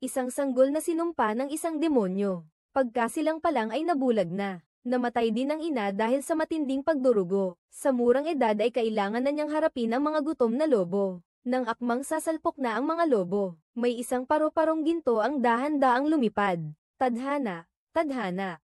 isang sanggol na sinumpa ng isang demonyo. Pagkasilang pa lang ay nabulag na. Namatay din ang ina dahil sa matinding pagdurugo. Sa murang edad ay kailangan na niyang harapin ang mga gutom na lobo. Nang akmang sasalpok na ang mga lobo, may isang paru-parong ginto ang dahan-daang lumipad. Tadhana, tadhana.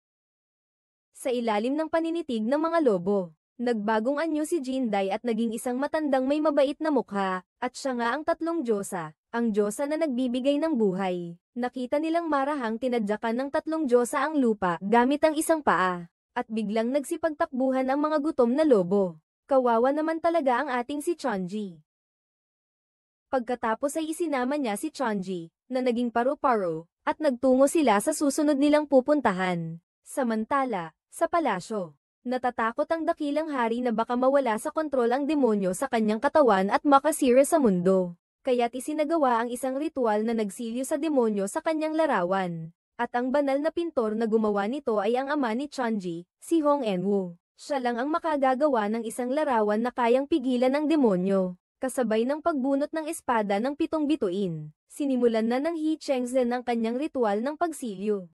Sa ilalim ng paninitig ng mga lobo, nagbagong anyo si Jinday at naging isang matandang may mabait na mukha, at siya nga ang tatlong diyosa, ang diyosa na nagbibigay ng buhay. Nakita nilang marahang tinadyakan ng tatlong diyosa ang lupa gamit ang isang paa, at biglang nagsipagtakbuhan ang mga gutom na lobo. Kawawa naman talaga ang ating si Chonji. Pagkatapos ay isinama niya si Chonji, na naging paru-paro, at nagtungo sila sa susunod nilang pupuntahan. Samantala, sa palasyo, natatakot ang dakilang hari na baka mawala sa kontrol ang demonyo sa kanyang katawan at makasira sa mundo. Kaya't isinagawa ang isang ritual na nagsilyo sa demonyo sa kanyang larawan. At ang banal na pintor na gumawa nito ay ang ama ni Chonji, si Hong En-woo. Siya lang ang makagagawa ng isang larawan na kayang pigilan ng demonyo. Kasabay ng pagbunot ng espada ng 7 bituin, sinimulan na ng He Chengzhen ang kanyang ritual ng pagsilyo.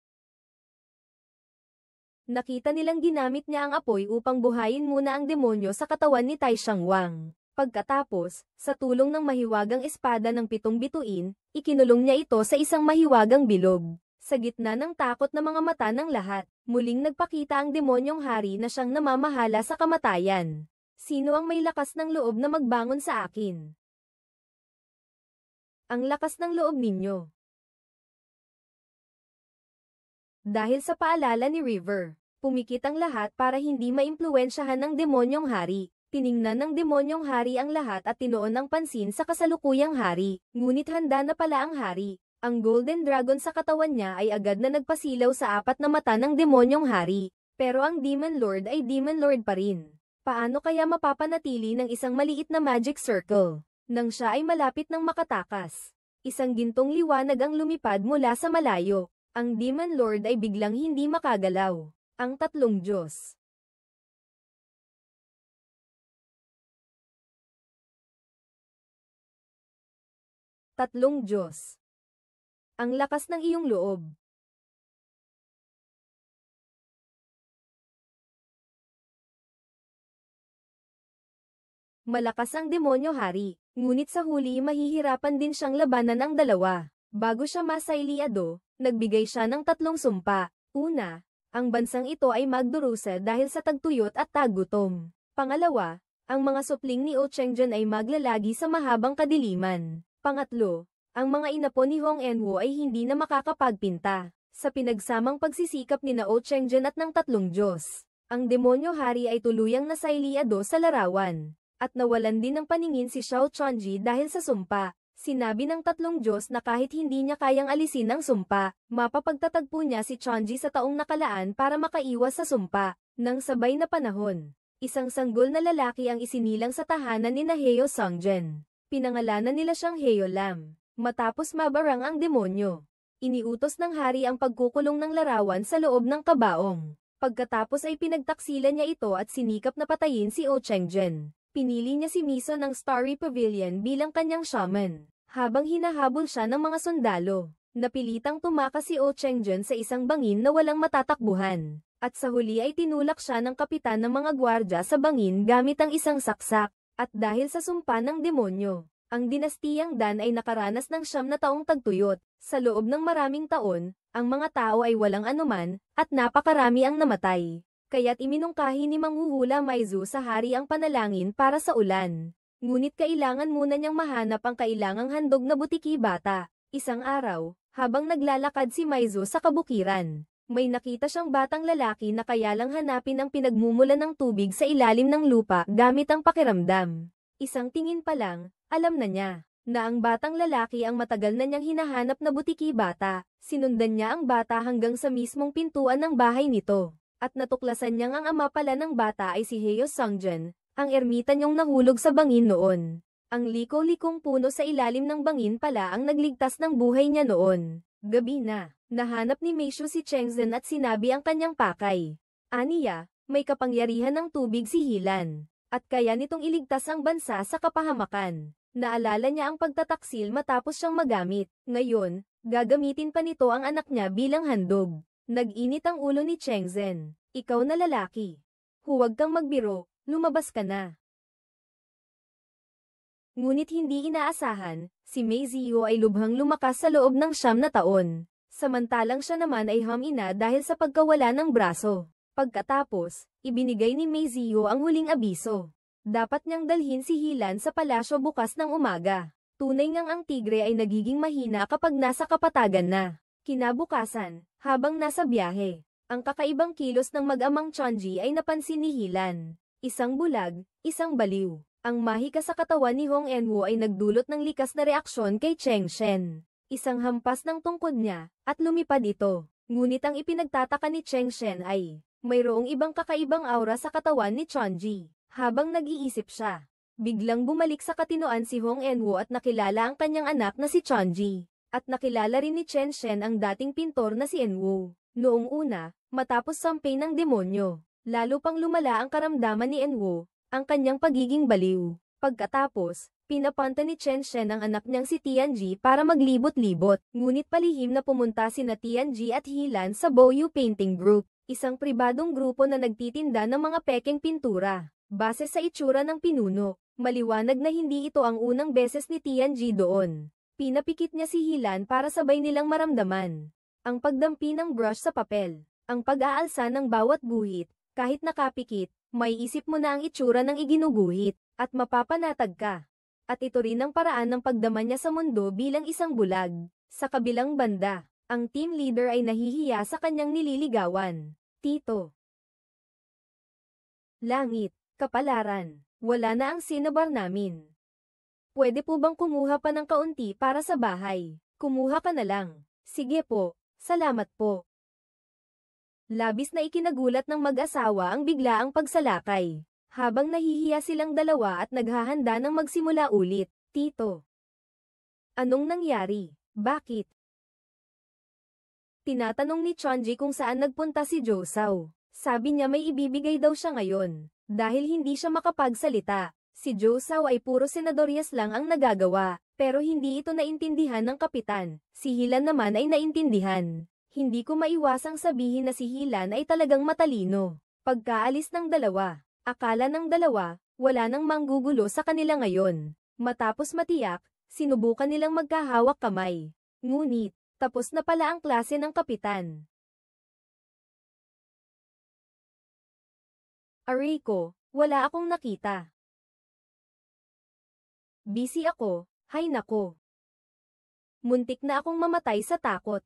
Nakita nilang ginamit niya ang apoy upang buhayin muna ang demonyo sa katawan ni Tai Shangwang. Pagkatapos, sa tulong ng mahiwagang espada ng 7 bituin, ikinulong niya ito sa isang mahiwagang bilog. Sa gitna ng takot na mga mata ng lahat, muling nagpakita ang demonyong hari na siyang namamahala sa kamatayan. Sino ang may lakas ng loob na magbangon sa akin? Ang lakas ng loob ninyo. Dahil sa paalala ni River, pumikit ang lahat para hindi maimpluwensyahan ng demonyong hari. Tiningnan ng demonyong hari ang lahat at tinuon ang pansin sa kasalukuyang hari. Ngunit handa na pala ang hari. Ang Golden Dragon sa katawan niya ay agad na nagpasilaw sa 4 na mata ng demonyong hari. Pero ang Demon Lord ay Demon Lord pa rin. Paano kaya mapapanatili ng isang maliit na magic circle? Nang siya ay malapit ng makatakas, isang gintong liwanag ang lumipad mula sa malayo. Ang Demon Lord ay biglang hindi makagalaw. Ang tatlong Diyos. Tatlong Diyos. Ang lakas ng iyong loob. Malakas ang demonyo hari, ngunit sa huli mahihirapan din siyang labanan ang dalawa. Bago siya masayliado, nagbigay siya ng 3 sumpa. Una, ang bansang ito ay magdurusa dahil sa tagtuyot at tagutom. Pangalawa, ang mga supling ni Oh Chengzhen ay maglalagi sa mahabang kadiliman. Pangatlo, ang mga inapo ni Hong En-woo ay hindi na makakapagpinta. Sa pinagsamang pagsisikap ni Oh Chengzhen at ng 3 Diyos, ang demonyo hari ay tuluyang nasayliado sa larawan. At nawalan din ng paningin si Xiao Chonji dahil sa sumpa. Sinabi ng 3 Diyos na kahit hindi niya kayang alisin ang sumpa, mapapagtatagpo niya si Chonji sa taong nakalaan para makaiwas sa sumpa. Nang sabay na panahon, isang sanggol na lalaki ang isinilang sa tahanan ni Heo Songjen. Pinangalanan nila siyang Heo Lam. Matapos mabarang ang demonyo, iniutos ng hari ang pagkukulong ng larawan sa loob ng kabaong. Pagkatapos ay pinagtaksilan niya ito at sinikap na patayin si Oh Chengzhen. Pinili niya si Miso ng Starry Pavilion bilang kanyang shaman. Habang hinahabol siya ng mga sundalo, napilitang tumakas si Oh Chengzhen sa isang bangin na walang matatakbuhan. At sa huli ay tinulak siya ng kapitan ng mga gwardya sa bangin gamit ang isang saksak. At dahil sa sumpa ng demonyo, ang dinastiyang Dan ay nakaranas ng 9 na taong tagtuyot. Sa loob ng maraming taon, ang mga tao ay walang anuman, at napakarami ang namatay. Kaya't iminungkahi ni Manghuhula Maizu sa hari ang panalangin para sa ulan. Ngunit kailangan muna niyang mahanap ang kailangang handog na butiki bata. Isang araw, habang naglalakad si Maizu sa kabukiran, may nakita siyang batang lalaki na kaya lang hanapin ang pinagmumulan ng tubig sa ilalim ng lupa gamit ang pakiramdam. Isang tingin pa lang, alam na niya na ang batang lalaki ang matagal na niyang hinahanap na butiki bata. Sinundan niya ang bata hanggang sa mismong pintuan ng bahay nito. At natuklasan niyang ang ama pala ng bata ay si Heo Songjen, ang ermita niyong nahulog sa bangin noon. Ang liko-likong puno sa ilalim ng bangin pala ang nagligtas ng buhay niya noon. Gabi na, nahanap ni Meishu si Chengzhen at sinabi ang kanyang pakay. Aniya, may kapangyarihan ng tubig si Hilan, at kaya nitong iligtas ang bansa sa kapahamakan. Naalala niya ang pagtataksil matapos siyang magamit. Ngayon, Gagamitin pa nito ang anak niya bilang handog. Nag-init ang ulo ni Chengzhen. Ikaw na lalaki. Huwag kang magbiro, lumabas ka na. Ngunit hindi inaasahan, si Mei Ziyu ay lubhang lumakas sa loob ng 9 na taon. Samantalang siya naman ay humina dahil sa pagkawala ng braso. Pagkatapos, ibinigay ni Mei Ziyu ang huling abiso. Dapat niyang dalhin si Hilan sa palasyo bukas ng umaga. Tunay ngang ang tigre ay nagiging mahina kapag nasa kapatagan na. Kinabukasan, habang nasa biyahe, ang kakaibang kilos ng mag-amang Chonji ay napansin ni Hilan. Isang bulag, isang baliw. Ang mahika sa katawan ni Hong Enwo ay nagdulot ng likas na reaksyon kay Cheng Shen. Isang hampas ng tungkod niya, at lumipad ito. Ngunit ang ipinagtataka ni Cheng Shen ay, mayroong ibang kakaibang aura sa katawan ni Chonji. Habang nag-iisip siya, biglang bumalik sa katinoan si Hong Enwo at nakilala ang kanyang anak na si Chonji. At nakilala rin ni Cheng Shen ang dating pintor na si Enwo. Noong una, matapos sampay ng demonyo, lalo pang lumala ang karamdaman ni Enwo, ang kanyang pagiging baliw. Pagkatapos, pinapanta ni Cheng Shen ang anak niyang si Tianji para maglibot-libot. Ngunit palihim na pumunta sina Tianji at Hilan sa Boyu Painting Group, isang pribadong grupo na nagtitinda ng mga pekeng pintura. Base sa itsura ng pinuno, maliwanag na hindi ito ang unang beses ni Tianji doon. Pinapikit niya si Hilan para sabay nilang maramdaman ang pagdampi ng brush sa papel, ang pag-aalsa ng bawat guhit, kahit nakapikit, may isip mo na ang itsura ng iginuguhit, at mapapanatag ka. At ito rin ang paraan ng pagdama niya sa mundo bilang isang bulag. Sa kabilang banda, ang team leader ay nahihiya sa kanyang nililigawan. Tito. Langit, kapalaran, wala na ang sinabar namin. Pwede po bang kumuha pa ng kaunti para sa bahay? Kumuha ka na lang. Sige po, salamat po. Labis na ikinagulat ng mag-asawa ang biglaang pagsalakay. Habang nahihiya silang dalawa at naghahanda ng magsimula ulit. Tito. Anong nangyari? Bakit? Tinatanong ni Chonji kung saan nagpunta si Josao. Sabi niya may ibibigay daw siya ngayon. Dahil hindi siya makapagsalita. Si Josao ay puro senadoryas lang ang nagagawa, pero hindi ito naintindihan ng kapitan. Si Hilan naman ay naintindihan. Hindi ko maiwasang sabihin na si Hilan ay talagang matalino. Pagkaalis ng dalawa, akala ng dalawa, wala nang manggugulo sa kanila ngayon. Matapos matiyak, sinubukan nilang magkahawak kamay. Ngunit, tapos na pala ang klase ng kapitan. Aray ko, wala akong nakita. Busy ako, hay nako. Muntik na akong mamatay sa takot.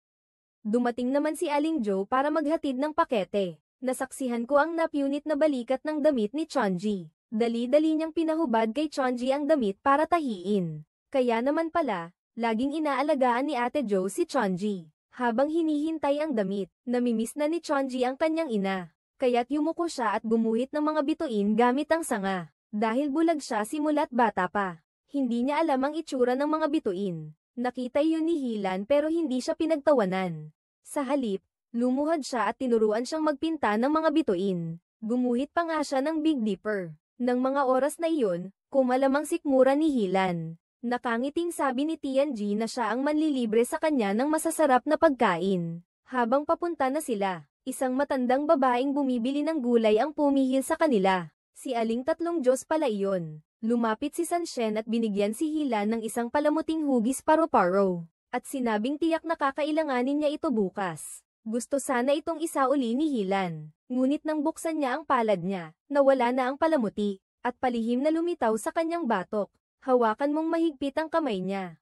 Dumating naman si Aling Jo para maghatid ng pakete. Nasaksihan ko ang napunit na balikat ng damit ni Chonji. Dali-dali niyang pinahubad kay Chonji ang damit para tahiin. Kaya naman pala, laging inaalagaan ni Ate Jo si Chonji. Habang hinihintay ang damit, namimiss na ni Chonji ang kanyang ina. Kaya't yumuko siya at gumuhit ng mga bituin gamit ang sanga. Dahil bulag siya simula't bata pa. Hindi niya alam ang itsura ng mga bituin. Nakita yun ni Hilan pero hindi siya pinagtawanan. Sa halip, lumuhad siya at tinuruan siyang magpinta ng mga bituin. Gumuhit pa nga siya ng Big Dipper. Nang mga oras na iyon, kumalamang sikmura ni Hilan. Nakangiting sabi ni Tianji na siya ang manlilibre sa kanya ng masasarap na pagkain. Habang papunta na sila, isang matandang babaeng bumibili ng gulay ang pumihil sa kanila. Si Aling Tatlong Diyos pala iyon. Lumapit si Sanshen at binigyan si Hilan ng isang palamuting hugis paro-paro. At sinabing tiyak na kakailanganin niya ito bukas. Gusto sana itong isauli ni Hilan. Ngunit nang buksan niya ang palad niya, nawala na ang palamuti, at palihim na lumitaw sa kanyang batok. Hawakan mong mahigpit ang kamay niya.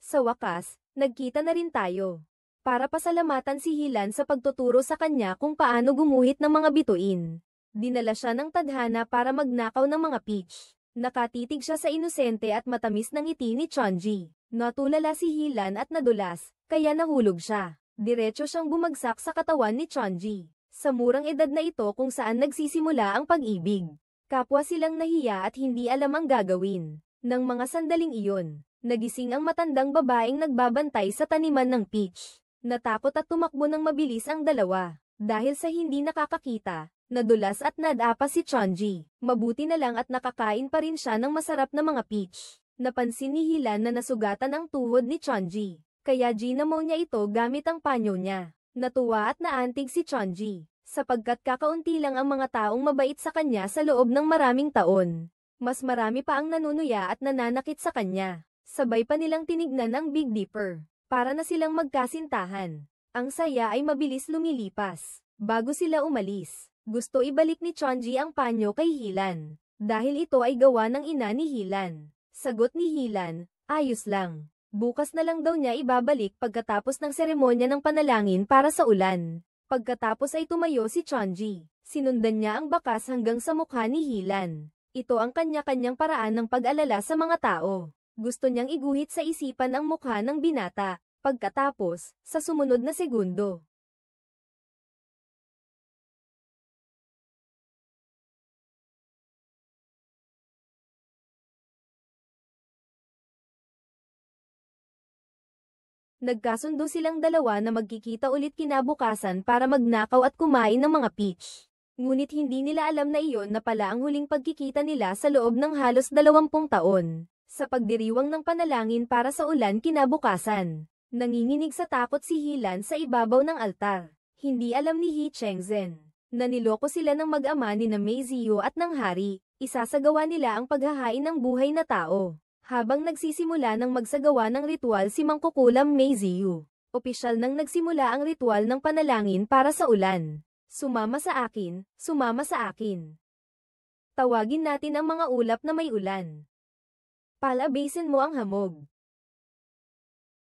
Sa wakas, nagkita na rin tayo. Para pasalamatan si Hilan sa pagtuturo sa kanya kung paano gumuhit ng mga bituin. Dinala siya ng tadhana para magnakaw ng mga peach. Nakatitig siya sa inosente at matamis ng ngiti ni Chonji. Natulala si Hilan at nadulas, kaya nahulog siya. Diretso siyang bumagsak sa katawan ni Chonji. Sa murang edad na ito kung saan nagsisimula ang pag-ibig. Kapwa silang nahiya at hindi alam ang gagawin. Nang mga sandaling iyon, nagising ang matandang babaeng nagbabantay sa taniman ng peach. Natakot at tumakbo ng mabilis ang dalawa. Dahil sa hindi nakakakita, nadulas at nadapa si Chonji. Mabuti na lang at nakakain pa rin siya ng masarap na mga peach. Napansin ni Hilan na nasugatan ang tuhod ni Chonji. kaya ginamo niya ito gamit ang panyo niya. Natuwa at naantig si Chonji, sapagkat kakaunti lang ang mga taong mabait sa kanya sa loob ng maraming taon. Mas marami pa ang nanunuya at nananakit sa kanya. Sabay pa nilang tinignan ang Big Dipper, para na silang magkasintahan. Ang saya ay mabilis lumilipas. Bago sila umalis, gusto ibalik ni Chonji ang panyo kay Hilan, dahil ito ay gawa ng ina ni Hilan. Sagot ni Hilan, ayos lang. Bukas na lang daw niya ibabalik pagkatapos ng seremonya ng panalangin para sa ulan. Pagkatapos ay tumayo si Chonji. Sinundan niya ang bakas hanggang sa mukha ni Hilan. Ito ang kanya-kanyang paraan ng pag-alala sa mga tao. Gusto niyang iguhit sa isipan ang mukha ng binata. Pagkatapos, sa sumunod na segundo, nagkasundo silang dalawa na magkikita ulit kinabukasan para magnakaw at kumain ng mga peach. Ngunit hindi nila alam na iyon na pala ang huling pagkikita nila sa loob ng halos 20 taon. Sa pagdiriwang ng panalangin para sa ulan kinabukasan, nanginginig sa takot si Hilan sa ibabaw ng altar. Hindi alam ni He Chengzhen na niloko sila ng mag-ama ni na Mei Ziyu at ng hari. Isasagawa nila ang paghahain ng buhay na tao. Habang nagsisimula ng magsagawa ng ritual si Mangkukulam Mei Ziyu, opisyal nang nagsimula ang ritual ng panalangin para sa ulan. Sumama sa akin, sumama sa akin. Tawagin natin ang mga ulap na may ulan. Palabasin mo ang hamog.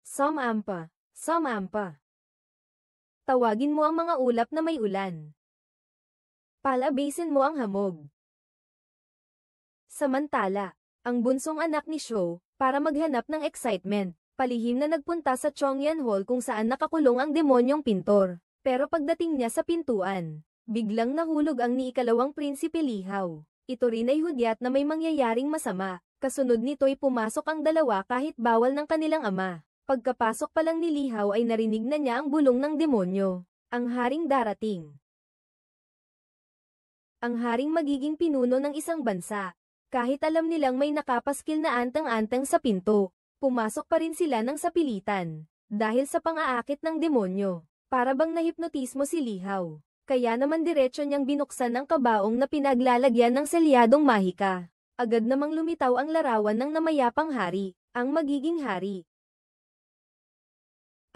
Sumampa, sumampa. Tawagin mo ang mga ulap na may ulan. Palabasin mo ang hamog. Samantala, ang bunsong anak ni Shou, para maghanap ng excitement, palihim na nagpunta sa Chongyan Hall kung saan nakakulong ang demonyong pintor. Pero pagdating niya sa pintuan, biglang nahulog ang ni-ikalawang prinsipe Lihaw. Ito rin ay hudyat na may mangyayaring masama. Kasunod nito'y pumasok ang dalawa kahit bawal ng kanilang ama. Pagkapasok pa lang ni Lihaw ay narinig na niya ang bulong ng demonyo. Ang haring darating. Ang haring magiging pinuno ng isang bansa. Kahit alam nilang may nakapaskil na antang-antang sa pinto, pumasok pa rin sila ng sapilitan. Dahil sa pang-aakit ng demonyo, para bang nahipnotismo si Lihaw. Kaya naman diretso niyang binuksan ang kabaong na pinaglalagyan ng selyadong mahika. Agad namang lumitaw ang larawan ng namayapang hari, ang magiging hari.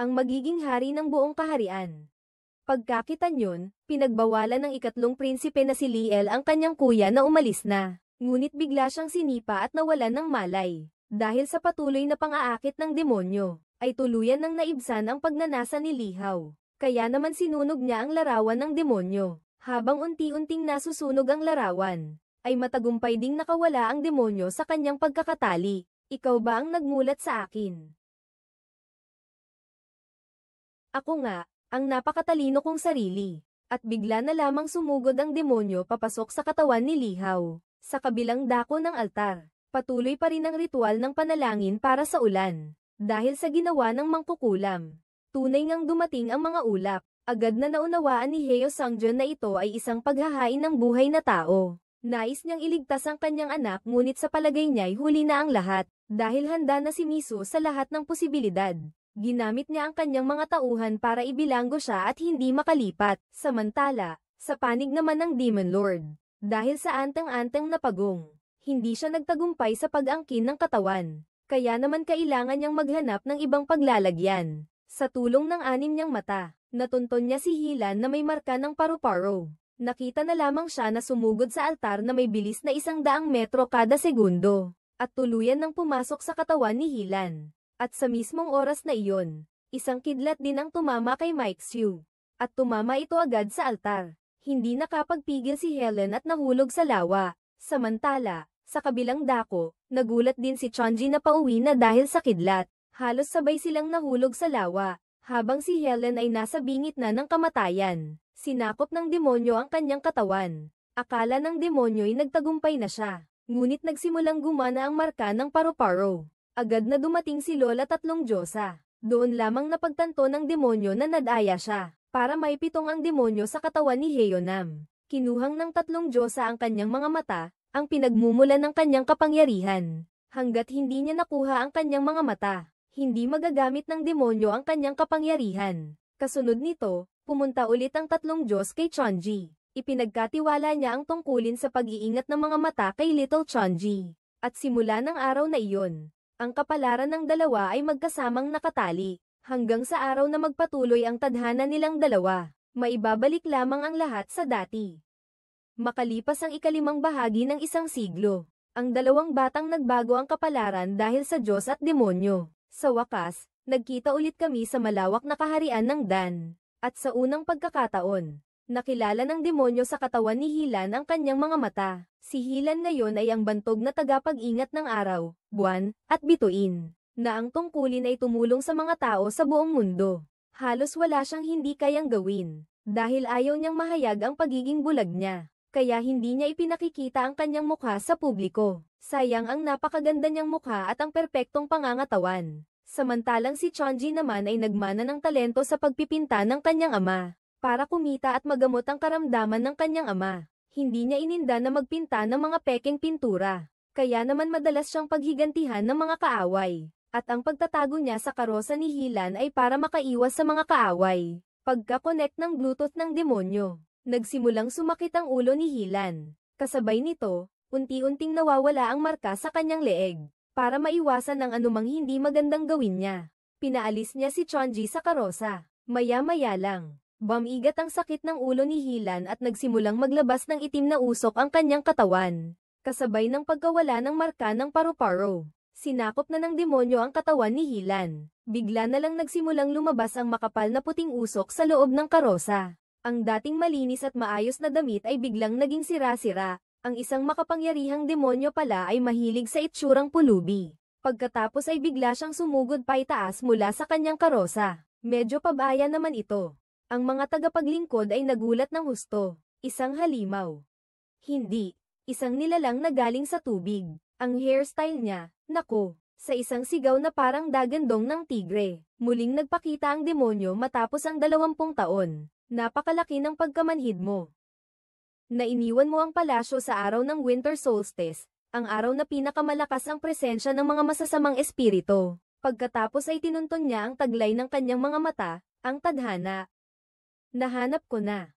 Ang magiging hari ng buong kaharian. Pagkakita niyon, pinagbawalan ng ikatlong prinsipe na si Liel ang kanyang kuya na umalis na. Ngunit bigla siyang sinipa at nawalan ng malay. Dahil sa patuloy na pang-aakit ng demonyo, ay tuluyan ng naibsan ang pagnanasa ni Lihaw. Kaya naman sinunog niya ang larawan ng demonyo. Habang unti-unting nasusunog ang larawan, ay matagumpay ding nakawala ang demonyo sa kanyang pagkakatali. Ikaw ba ang nagmulat sa akin? Ako nga, ang napakatalino kong sarili. At bigla na lamang sumugod ang demonyo papasok sa katawan ni Lihaw. Sa kabilang dako ng altar, patuloy pa rin ang ritual ng panalangin para sa ulan. Dahil sa ginawa ng Mangkukulam, tunay ngang dumating ang mga ulap. Agad na naunawaan ni Heo Sangjeon na ito ay isang paghahain ng buhay na tao. Nais niyang iligtas ang kanyang anak ngunit sa palagay niya'y huli na ang lahat. Dahil handa na si Miso sa lahat ng posibilidad. Ginamit niya ang kanyang mga tauhan para ibilanggo siya at hindi makalipat. Samantala, sa panig naman ng Demon Lord, dahil sa antang-antang na pagong, hindi siya nagtagumpay sa pag-angkin ng katawan. Kaya naman kailangan niyang maghanap ng ibang paglalagyan. Sa tulong ng 6 niyang mata, natunton niya si Hilan na may marka ng paru-paro. Nakita na lamang siya na sumugod sa altar na may bilis na 100 metro kada segundo. At tuluyan nang pumasok sa katawan ni Hilan. At sa mismong oras na iyon, isang kidlat din ang tumama kay Mike Siu. At tumama ito agad sa altar. Hindi nakapagpigil si Helen at nahulog sa lawa. Samantala, sa kabilang dako, nagulat din si Chonji na pauwi na dahil sa kidlat. Halos sabay silang nahulog sa lawa, habang si Helen ay nasa bingit na ng kamatayan. Sinakop ng demonyo ang kanyang katawan. Akala ng demonyo ay nagtagumpay na siya. Ngunit nagsimulang gumana ang marka ng paru-paro. Agad na dumating si Lola Tatlong Diyosa. Doon lamang napagtanto ng demonyo na nadaya siya. Para maipitong ang demonyo sa katawan ni Heonam. Kinuhang ng Tatlong Diyosa ang kanyang mga mata, ang pinagmumulan ng kanyang kapangyarihan. Hanggat hindi niya nakuha ang kanyang mga mata, Hindi magagamit ng demonyo ang kanyang kapangyarihan. Kasunod nito, pumunta ulit ang tatlong Diyos kay Chonji. Ipinagkatiwala niya ang tungkulin sa pag-iingat ng mga mata kay Little Chonji. At simula ng araw na iyon, ang kapalaran ng dalawa ay magkasamang nakatali. Hanggang sa araw na magpatuloy ang tadhana nilang dalawa, maibabalik lamang ang lahat sa dati. Makalipas ang ikalimang bahagi ng isang siglo, ang dalawang batang nagbago ang kapalaran dahil sa Diyos at demonyo. Sa wakas, nagkita ulit kami sa malawak na kaharian ng Dan. At sa unang pagkakataon, nakilala ng demonyo sa katawan ni Hilan ang kanyang mga mata. Si Hilan ngayon ay ang bantog na tagapag-ingat ng araw, buwan, at bituin, na ang tungkulin ay tumulong sa mga tao sa buong mundo. Halos wala siyang hindi kayang gawin, dahil ayaw niyang mahayag ang pagiging bulag niya. Kaya hindi niya ipinakikita ang kanyang mukha sa publiko. Sayang ang napakaganda niyang mukha at ang perpektong pangangatawan. Samantalang si Chonji naman ay nagmana ng talento sa pagpipinta ng kanyang ama, para kumita at magamot ang karamdaman ng kanyang ama. Hindi niya ininda na magpinta ng mga pekeng pintura. Kaya naman madalas siyang paghigantihan ng mga kaaway. At ang pagtatago niya sa karosa ni Hilan ay para makaiwas sa mga kaaway. Pagka-connect ng Bluetooth ng demonyo, nagsimulang sumakit ang ulo ni Hilan. Kasabay nito, unti-unting nawawala ang marka sa kanyang leeg. Para maiwasan ang anumang hindi magandang gawin niya, pinaalis niya si Chonji sa karosa. Maya-maya lang, bumigat ang sakit ng ulo ni Hilan at nagsimulang maglabas ng itim na usok ang kanyang katawan. Kasabay ng pagkawala ng marka ng paru-paro, sinakop na ng demonyo ang katawan ni Hilan. Bigla na lang nagsimulang lumabas ang makapal na puting usok sa loob ng karosa. Ang dating malinis at maayos na damit ay biglang naging sira-sira. Ang isang makapangyarihang demonyo pala ay mahilig sa itsurang pulubi. Pagkatapos ay bigla siyang sumugod pa itaas mula sa kanyang karosa. Medyo pabaya naman ito. Ang mga tagapaglingkod ay nagulat ng husto. Isang halimaw. Hindi. Isang nilalang na galing sa tubig. Ang hairstyle niya, nako, sa isang sigaw na parang dagandong ng tigre. Muling nagpakita ang demonyo matapos ang 20 taon. Napakalaki ng pagkamanhid mo. Nainiwan mo ang palasyo sa araw ng winter solstice, ang araw na pinakamalakas ang presensya ng mga masasamang espiritu. Pagkatapos ay tinunton niya ang taglay ng kanyang mga mata, ang tadhana. Nahanap ko na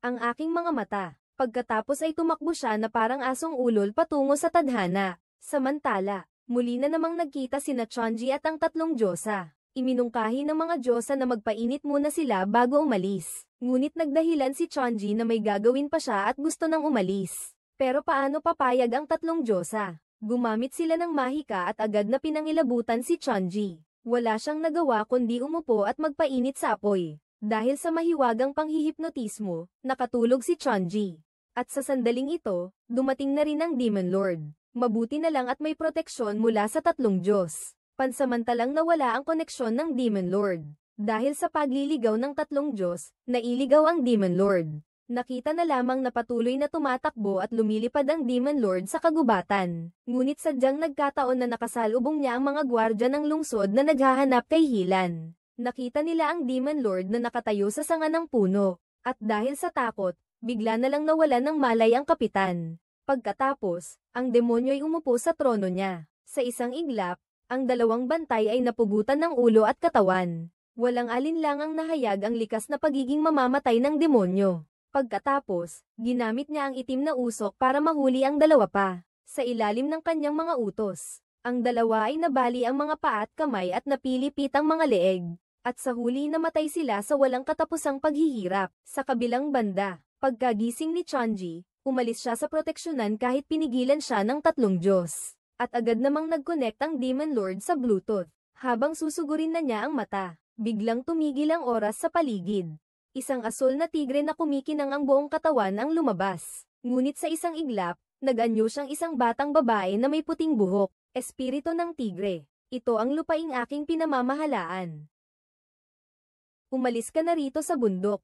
ang aking mga mata. Pagkatapos ay tumakbo siya na parang asong ulol patungo sa tadhana. Samantala, muli na namang nagkita sina Chonji at ang tatlong Diyosa. Iminungkahi ng mga Diyosa na magpainit muna sila bago umalis. Ngunit nagdahilan si Chonji na may gagawin pa siya at gusto nang umalis. Pero paano papayag ang tatlong Diyosa? Gumamit sila ng mahika at agad na pinangilabutan si Chonji. Wala siyang nagawa kundi umupo at magpainit sa apoy. Dahil sa mahiwagang panghihipnotismo, nakatulog si Chonji. At sa sandaling ito, dumating na rin ang Demon Lord. Mabuti na lang at may proteksyon mula sa tatlong Diyos. Pansamantalang nawala ang koneksyon ng Demon Lord. Dahil sa pagliligaw ng tatlong Diyos, nailigaw ang Demon Lord. Nakita na lamang na patuloy na tumatakbo at lumilipad ang Demon Lord sa kagubatan. Ngunit sadyang nagkataon na nakasalubong niya ang mga gwardya ng lungsod na naghahanap kay Hilan. Nakita nila ang Demon Lord na nakatayo sa sanga ng puno. At dahil sa takot, bigla na lang nawalan ng malay ang kapitan. Pagkatapos, ang demonyo'y umupo sa trono niya. Sa isang iglap, ang dalawang bantay ay napugutan ng ulo at katawan. Walang alinlangang nahayag ang likas na pagiging mamamatay ng demonyo. Pagkatapos, ginamit niya ang itim na usok para mahuli ang dalawa pa. Sa ilalim ng kanyang mga utos, ang dalawa ay nabali ang mga paa at kamay at napilipit ang mga leeg. At sa huli namatay sila sa walang katapusang paghihirap. Sa kabilang banda, pagkagising ni Chonji, umalis siya sa proteksyonan kahit pinigilan siya ng tatlong Diyos. At agad namang nag-connect ang Demon Lord sa Bluetooth. Habang susugurin na niya ang mata, biglang tumigil ang oras sa paligid. Isang asul na tigre na kumikinang ang buong katawan ang lumabas. Ngunit sa isang iglap, nag-anyo siyang isang batang babae na may puting buhok. Espiritu ng tigre. Ito ang lupaing aking pinamamahalaan. Umalis ka na rito sa bundok.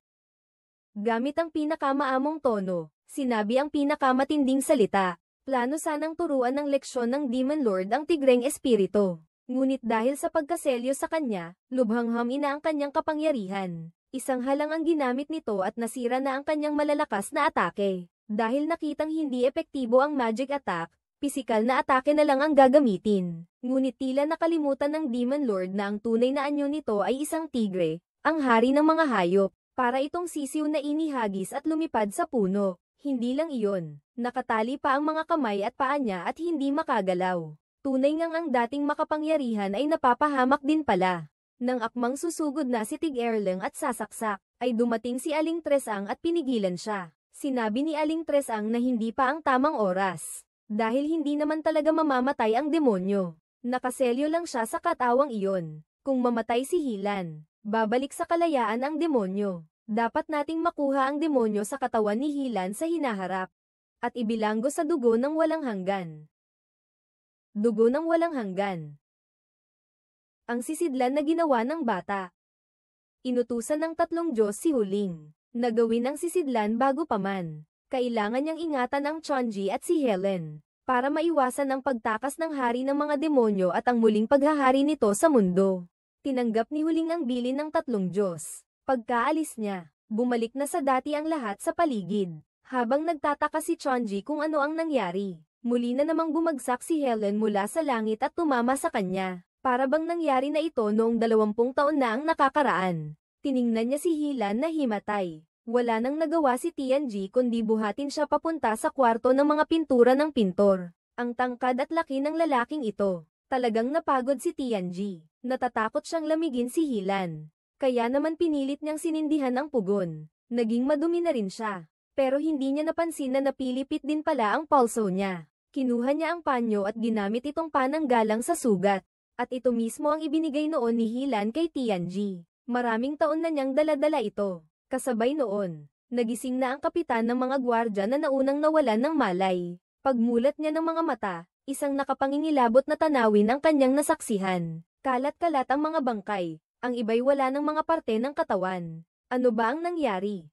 Gamit ang pinakamaamong tono, sinabi ang pinakamatinding salita. Plano sanang turuan ng leksyon ng Demon Lord ang tigreng espiritu. Ngunit dahil sa pagkaselyo sa kanya, lubhang ina ang kanyang kapangyarihan. Isang halang ang ginamit nito at nasira na ang kanyang malalakas na atake. Dahil nakitang hindi epektibo ang magic attack, pisikal na atake na lang ang gagamitin. Ngunit tila nakalimutan ng Demon Lord na ang tunay na anyo nito ay isang tigre, ang hari ng mga hayop, para itong sisiw na inihagis at lumipad sa puno. Hindi lang iyon, nakatali pa ang mga kamay at paa niya at hindi makagalaw. Tunay ngang ang dating makapangyarihan ay napapahamak din pala. Nang akmang susugod na si Tig-Erleng at sasaksak, ay dumating si Aling Tresang at pinigilan siya. Sinabi ni Aling Tresang na hindi pa ang tamang oras. Dahil hindi naman talaga mamamatay ang demonyo. Nakaselyo lang siya sa katawang iyon. Kung mamatay si Hilan, babalik sa kalayaan ang demonyo. Dapat nating makuha ang demonyo sa katawan ni Hilan sa hinaharap. At ibilanggo sa dugo ng walang hanggan. Dugo ng walang hanggan. Ang sisidlan na ginawa ng bata. Inutusan ng tatlong Diyos si Huling na gawin ang sisidlan bago pa man. Kailangan niyang ingatan ang Chonji at si Helen para maiwasan ang pagtakas ng hari ng mga demonyo at ang muling paghahari nito sa mundo. Tinanggap ni Huling ang bilin ng tatlong Diyos. Pagkaalis niya, bumalik na sa dati ang lahat sa paligid. Habang nagtataka si Chonji kung ano ang nangyari, muli na namang bumagsak si Helen mula sa langit at tumama sa kanya. Para bang nangyari na ito noong 20 taon na ang nakakaraan. Tiningnan niya si Hilan na himatay. Wala nang nagawa si Tianji kundi buhatin siya papunta sa kwarto ng mga pintura ng pintor. Ang tangkad at laki ng lalaking ito. Talagang napagod si Tianji. Natatakot siyang lamigin si Hilan. Kaya naman pinilit niyang sinindihan ang pugon. Naging madumi na rin siya. Pero hindi niya napansin na napilipit din pala ang pulso niya. Kinuha niya ang panyo at ginamit itong pananggalang sa sugat. At ito mismo ang ibinigay noon ni Hilan kay Tianji. Maraming taon na niyang daladala ito. Kasabay noon, nagising na ang kapitan ng mga gwardya na naunang nawalan ng malay. Pagmulat niya ng mga mata, isang nakapangingilabot na tanawin ang kanyang nasaksihan. Kalat-kalat ang mga bangkay, ang iba'y wala ng mga parte ng katawan. Ano ba ang nangyari?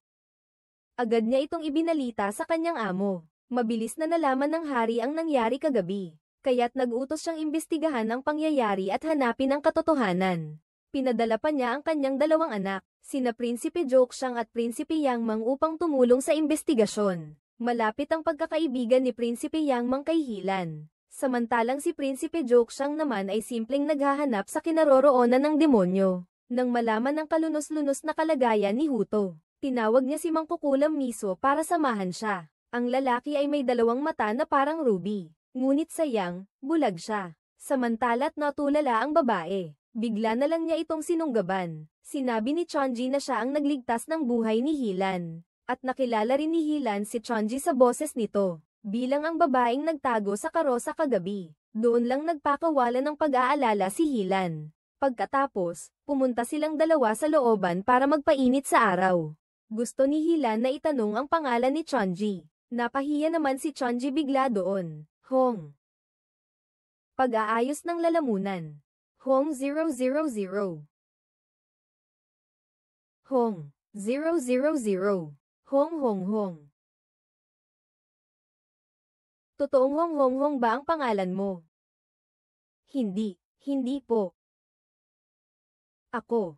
Agad niya itong ibinalita sa kanyang amo. Mabilis na nalaman ng hari ang nangyari kagabi. Kaya't nag-utos siyang imbestigahan ang pangyayari at hanapin ang katotohanan. Pinadala pa niya ang kanyang dalawang anak, sina Prinsipe Joksang at Prinsipe Yangmang upang tumulong sa investigasyon. Malapit ang pagkakaibigan ni Prinsipe Yangmang kay Hilan. Samantalang si Prinsipe Joksang naman ay simpleng naghahanap sa kinaroroonan ng demonyo. Nang malaman ang kalunos-lunos na kalagayan ni Huto, tinawag niya si Mangkukulam Miso para samahan siya. Ang lalaki ay may dalawang mata na parang ruby. Ngunit sayang, bulag siya. Samantala't natulala ang babae. Bigla na lang niya itong sinunggaban. Sinabi ni Chonji na siya ang nagligtas ng buhay ni Hilan. At nakilala rin ni Hilan si Chonji sa boses nito. Bilang ang babaeng nagtago sa karosa kagabi. Doon lang nagpakawala ng pag-aalala si Hilan. Pagkatapos, pumunta silang dalawa sa looban para magpainit sa araw. Gusto ni Hilan na itanong ang pangalan ni Chonji. Napahiya naman si Chonji bigla doon. Hong. Pag-aayos ng lalamunan. Hong 000. Hong 000. Hong Hong Hong. Totoong Hong Hong Hong ba ang pangalan mo? Hindi po. Ako.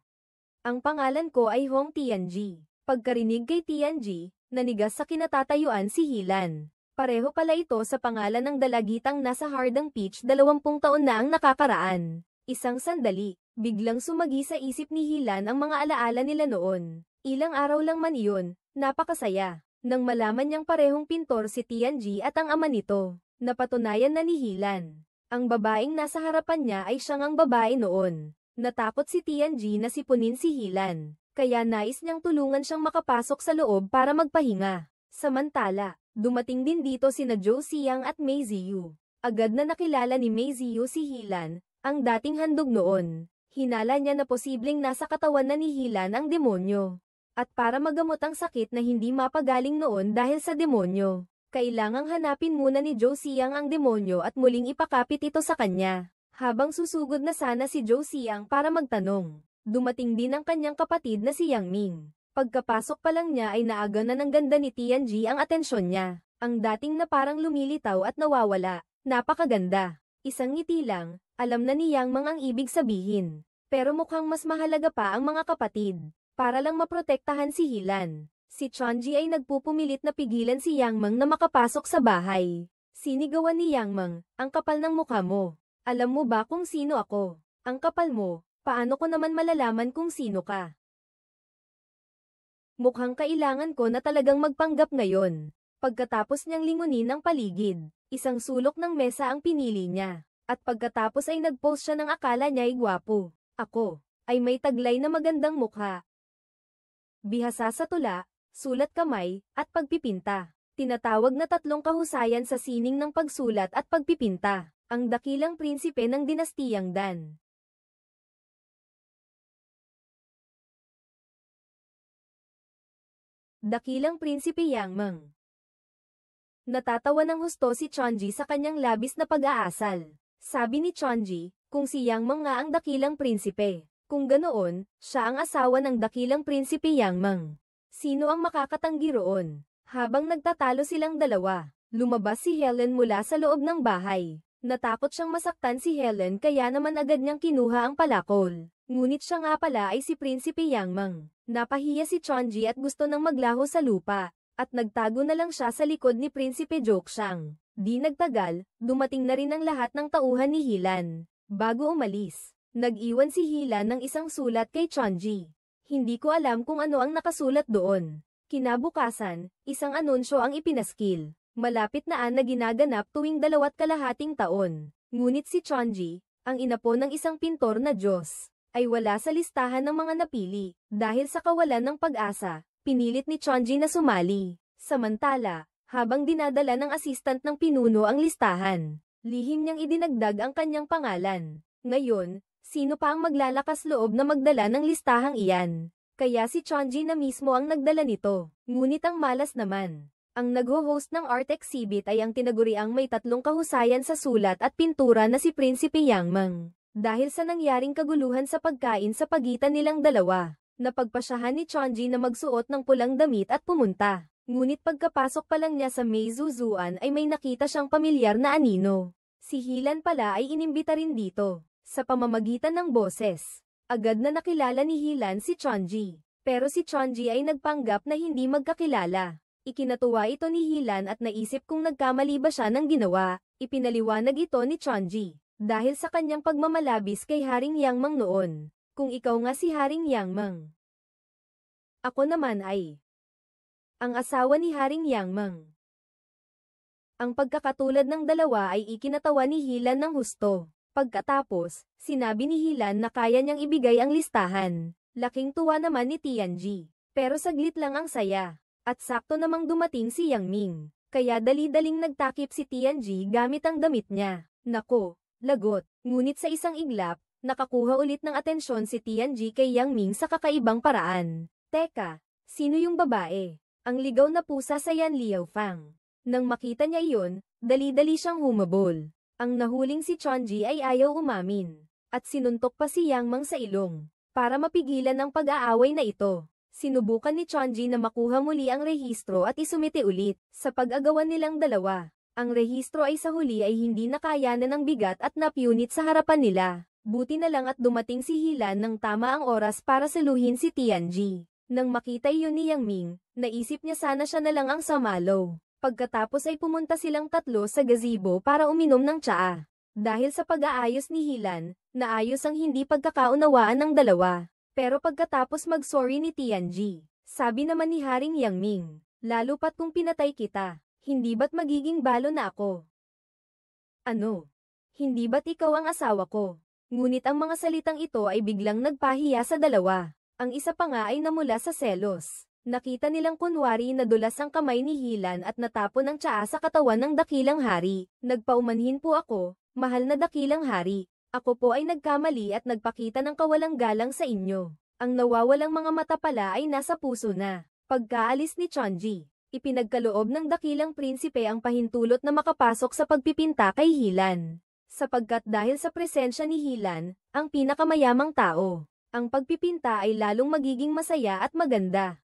Ang pangalan ko ay Hong Tianji. Pagkarinig kay Tianji, nanigas sa kinatatayuan si Hilan. Pareho pala ito sa pangalan ng dalagitang nasa Hardang Peach 20 taon na ang nakakaraan. Isang sandali, biglang sumagi sa isip ni Hilan ang mga alaala nila noon. Ilang araw lang man iyon, napakasaya. Nang malaman niyang parehong pintor si Tianji at ang ama nito, napatunayan na ni Hilan. Ang babaeng nasa harapan niya ay siyang ang babae noon. Natakot si Tianji na sipunin si Hilan, kaya nais niyang tulungan siyang makapasok sa loob para magpahinga. Samantala, dumating din dito sina Zhou Xiang at Mei Ziyu. Agad na nakilala ni Mei Ziyu si Hilan, ang dating handog noon. Hinala niya na posibleng nasa katawan na ni Hilan ang demonyo. At para magamot ang sakit na hindi mapagaling noon dahil sa demonyo, kailangang hanapin muna ni Zhou Xiang ang demonyo at muling ipakapit ito sa kanya. Habang susugod na sana si Zhou Xiang para magtanong, dumating din ang kanyang kapatid na si Yang Ming. Pagkapasok pa lang niya ay naaga na ng ganda ni Tianji ang atensyon niya. Ang dating na parang lumilitaw at nawawala, napakaganda. Isang ngiti lang, alam na ni Yang Mang ang ibig sabihin. Pero mukhang mas mahalaga pa ang mga kapatid. Para lang maprotektahan si Hilan, si Chonji ay nagpupumilit na pigilan si Yang Mang na makapasok sa bahay. Sinigawan ni Yang Mang, ang kapal ng mukha mo. Alam mo ba kung sino ako? Ang kapal mo, paano ko naman malalaman kung sino ka? Mukhang kailangan ko na talagang magpanggap ngayon. Pagkatapos niyang lingunin ang paligid, isang sulok ng mesa ang pinili niya. At pagkatapos ay nag-post siya ng akala niya ay gwapo. Ako, ay may taglay na magandang mukha. Bihasa sa tula, sulat kamay, at pagpipinta. Tinatawag na tatlong kahusayan sa sining ng pagsulat at pagpipinta. Ang dakilang prinsipe ng dinastiyang Dan. Dakilang prinsipe Yang Mang. Natatawa ng husto si Chonji sa kanyang labis na pag-aasal. Sabi ni Chonji, kung si Yang Mang nga ang dakilang prinsipe. Kung ganoon, siya ang asawa ng dakilang prinsipe Yang Mang. Sino ang makakatanggi roon? Habang nagtatalo silang dalawa, lumabas si Helen mula sa loob ng bahay. Natakot siyang masaktan si Helen kaya naman agad niyang kinuha ang palakol. Ngunit siya nga pala ay si Prinsipe Yang Mang. Napahiya si Chonji at gusto nang maglaho sa lupa, at nagtago na lang siya sa likod ni Prinsipe Joksang. Di nagtagal, dumating na rin ang lahat ng tauhan ni Hilan. Bago umalis, nag-iwan si Hilan ng isang sulat kay Chonji. Hindi ko alam kung ano ang nakasulat doon. Kinabukasan, isang anunsyo ang ipinaskil. Malapit na na ginaganap tuwing 2.5 taon. Ngunit si Chonji, ang inapo ng isang pintor na Diyos, ay wala sa listahan ng mga napili. Dahil sa kawalan ng pag-asa, pinilit ni Chonji na sumali. Samantala, habang dinadala ng assistant ng pinuno ang listahan, lihim niyang idinagdag ang kanyang pangalan. Ngayon, sino pa ang maglalakas loob na magdala ng listahang iyan? Kaya si Chonji na mismo ang nagdala nito. Ngunit ang malas naman. Ang nagho-host ng art exhibit ay ang tinaguriang may 3 kahusayan sa sulat at pintura na si Prinsipe Yang Mang. Dahil sa nangyaring kaguluhan sa pagkain sa pagitan nilang dalawa, napagpasyahan ni Chonji na magsuot ng pulang damit at pumunta. Ngunit pagkapasok pa lang niya sa Meizuzuan ay may nakita siyang pamilyar na anino. Si Hilan pala ay inimbita rin dito, sa pamamagitan ng boses. Agad na nakilala ni Hilan si Chonji. Pero si Chonji ay nagpanggap na hindi magkakilala. Ikinatuwa ito ni Hilan at naisip kung nagkamali ba siya ng ginawa. Ipinaliwanag ito ni Chonji, dahil sa kanyang pagmamalabis kay Haring Yang Mang noon. Kung ikaw nga si Haring Yang Mang. Ako naman ay ang asawa ni Haring Yang Mang. Ang pagkakatulad ng dalawa ay ikinatawa ni Hilan ng husto. Pagkatapos, sinabi ni Hilan na kaya niyang ibigay ang listahan. Laking tuwa naman ni Tianji. Pero saglit lang ang saya. At sakto namang dumating si Yang Ming. Kaya dali-daling nagtakip si Tianji gamit ang damit niya. Nako, lagot. Ngunit sa isang iglap, nakakuha ulit ng atensyon si Tianji kay Yang Ming sa kakaibang paraan. Teka, sino yung babae? Ang ligaw na pusa sa Yan Liaofang. Nang makita niya iyon, dali-dali siyang humabol. Ang nahuling si Chonji ay ayaw umamin. At sinuntok pa si Yang Mang sa ilong. Para mapigilan ang pag-aaway na ito. Sinubukan ni Chonji na makuha muli ang rehistro at isumite ulit. Sa pag-agawan nilang dalawa, ang rehistro ay sa huli ay hindi nakayanan ng bigat at napunit sa harapan nila. Buti na lang at dumating si Hilan ng tama ang oras para saluhin si Tianji. Nang makita iyon ni Yang Ming, naisip niya sana siya na lang ang samalo. Pagkatapos ay pumunta silang tatlo sa gazebo para uminom ng tsaa. Dahil sa pag-aayos ni Hilan, naayos ang hindi pagkakaunawaan ng dalawa. Pero pagkatapos mag-sorry ni Tianji, sabi naman ni Haring Yang Ming, lalo pat kung pinatay kita, hindi ba't magiging balo na ako? Ano? Hindi ba't ikaw ang asawa ko? Ngunit ang mga salitang ito ay biglang nagpahiya sa dalawa. Ang isa pa nga ay namula sa selos. Nakita nilang kunwari na dulas ang kamay ni Hilan at natapon ang tsaa sa katawan ng dakilang hari. Nagpaumanhin po ako, mahal na dakilang hari. Ako po ay nagkamali at nagpakita ng kawalang galang sa inyo. Ang nawawalang mga mata pala ay nasa puso na. Pagkaalis ni Chonji, ipinagkaloob ng dakilang prinsipe ang pahintulot na makapasok sa pagpipinta kay Hilan. Sapagkat dahil sa presensya ni Hilan, ang pinakamayamang tao, ang pagpipinta ay lalong magiging masaya at maganda.